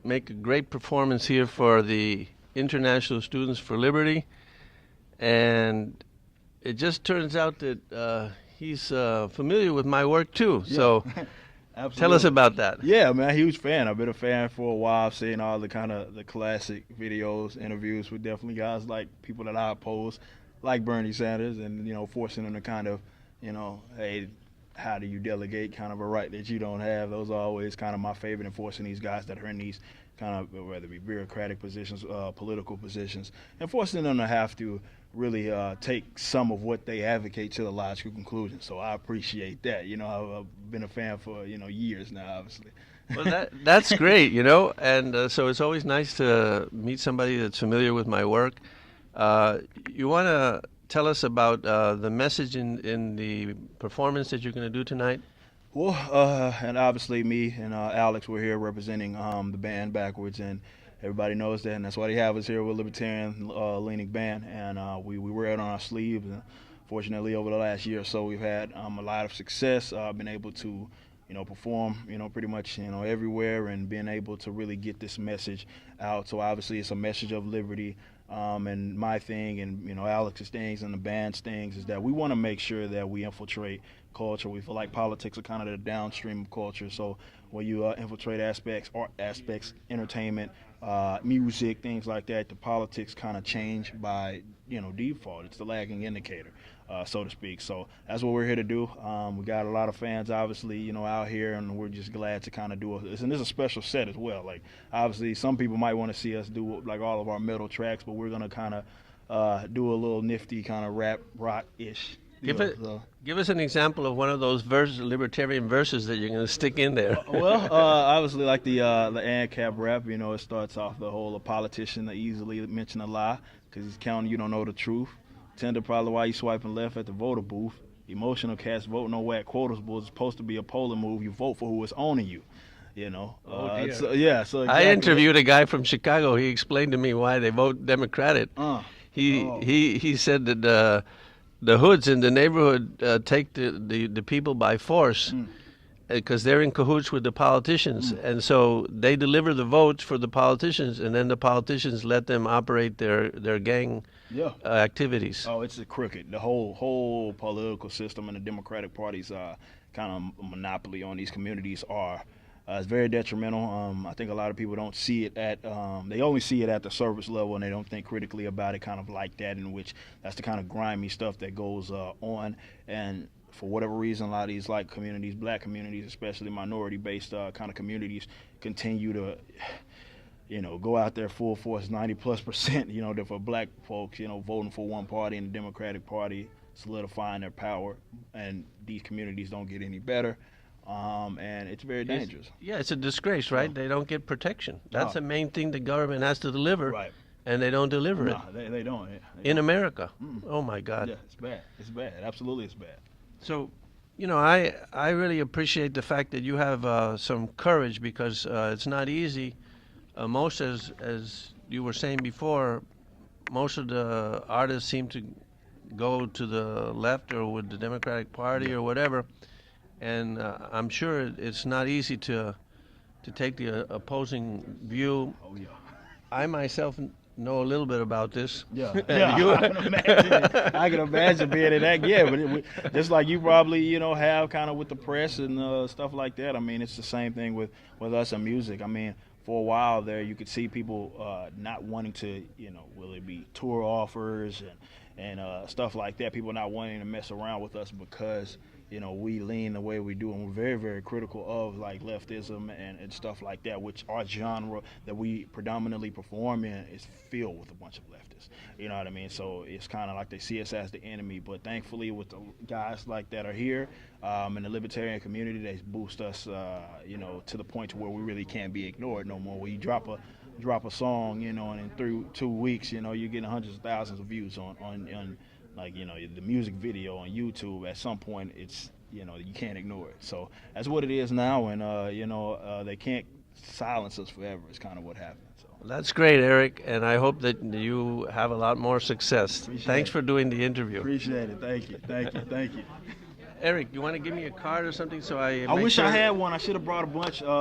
make a great performance here for the International Students for Liberty, and it just turns out that he's familiar with my work too. Yeah. So tell us Absolutely. about that. Yeah, man, huge fan. I've been a fan for a while. I've seen all the kind of the classic videos, interviews with definitely guys like people that I oppose, like Bernie Sanders, and forcing them to kind of, hey, how do you delegate kind of a right that you don't have? Those are always kind of my favorite, and forcing these guys that are in these kind of whether it be bureaucratic positions, political positions, and forcing them to have to really take some of what they advocate to the logical conclusion. So I appreciate that. I've been a fan for years now, obviously. Well, that's great, and so it's always nice to meet somebody that's familiar with my work. You want to tell us about the message in the performance that you're going to do tonight? Well, and obviously me and Alex, we're here representing the band Backwards, and everybody knows that, and that's why they have us here with Libertarian leaning band, and we wear it on our sleeves. And fortunately, over the last year or so, we've had a lot of success. Been able to, perform, pretty much, everywhere, and being able to really get this message out. So obviously, it's a message of liberty. And my thing, and Alex's things, and the band's things, is that we want to make sure that we infiltrate culture. We feel like politics are kind of the downstream of culture. So when you infiltrate aspects, art aspects, entertainment, music, things like that, the politics kind of change by default. It's the lagging indicator, so to speak. So that's what we're here to do. We got a lot of fans, obviously, out here, and we're just glad to kind of do this. And this is a special set as well. Like, obviously, some people might want to see us do like all of our metal tracks, but we're gonna kind of do a little nifty kind of rap rock-ish. Give us an example of one of those libertarian verses that you're going to stick in there. Well, obviously, like the ANCAP rap, it starts off the whole a politician that easily mention a lie because he's counting you don't know the truth. Tender probably why you swiping left at the voter booth. Emotional cats vote no whack quotas bulls. It's supposed to be a polling move. You vote for who is owning you. Oh, dear. So, yeah. So exactly. I interviewed a guy from Chicago. He explained to me why they vote Democratic. He said that the hoods in the neighborhood take the people by force because they're in cahoots with the politicians, and so they deliver the votes for the politicians, and then the politicians let them operate their gang activities. Oh, it's a crooked. The whole political system and the Democratic Party's kind of monopoly on these communities are. It's very detrimental. I think a lot of people don't see it they only see it at the surface level, and they don't think critically about it kind of like that, in which that's the kind of grimy stuff that goes on. And for whatever reason, a lot of these like communities, black communities, especially minority-based kind of communities, continue to go out there full force, 90+%, for black folks, voting for one party, and the Democratic Party solidifying their power, and these communities don't get any better. And it's very dangerous. Yeah, it's a disgrace, right? They don't get protection. That's the main thing the government has to deliver, Right. and they don't deliver it. No, they don't. In America. Oh, my God. Yeah, it's bad. It's bad. Absolutely, it's bad. So, I really appreciate the fact that you have some courage, because it's not easy. Most, as you were saying before, most of the artists seem to go to the left or with the Democratic Party or whatever. And I'm sure it's not easy to take the opposing view. Oh, yeah. I myself know a little bit about this. Yeah, I can imagine being in that. Yeah, but just like you probably have kind of with the press and stuff like that. I mean, it's the same thing with us in music. I mean, for a while there, you could see people not wanting to, will it be tour offers and stuff like that. People not wanting to mess around with us because we lean the way we do, and we're very, very critical of like leftism and stuff like that, which our genre that we predominantly perform in is filled with a bunch of leftists. You know what I mean? So it's kind of like they see us as the enemy, but thankfully with the guys like that are here in the libertarian community, they boost us, to the point to where we really can't be ignored no more. Where you drop a song, and in 2 weeks, you're getting hundreds of thousands of views on like the music video on YouTube. At some point it's you can't ignore it. So that's what it is now, and they can't silence us forever. It's kind of what happened. So That's great, Eric, and I hope that you have a lot more success. Thanks for doing the interview. Appreciate it. Thank you. Eric, you want to give me a card or something so I wish sure I had one. I should have brought a bunch.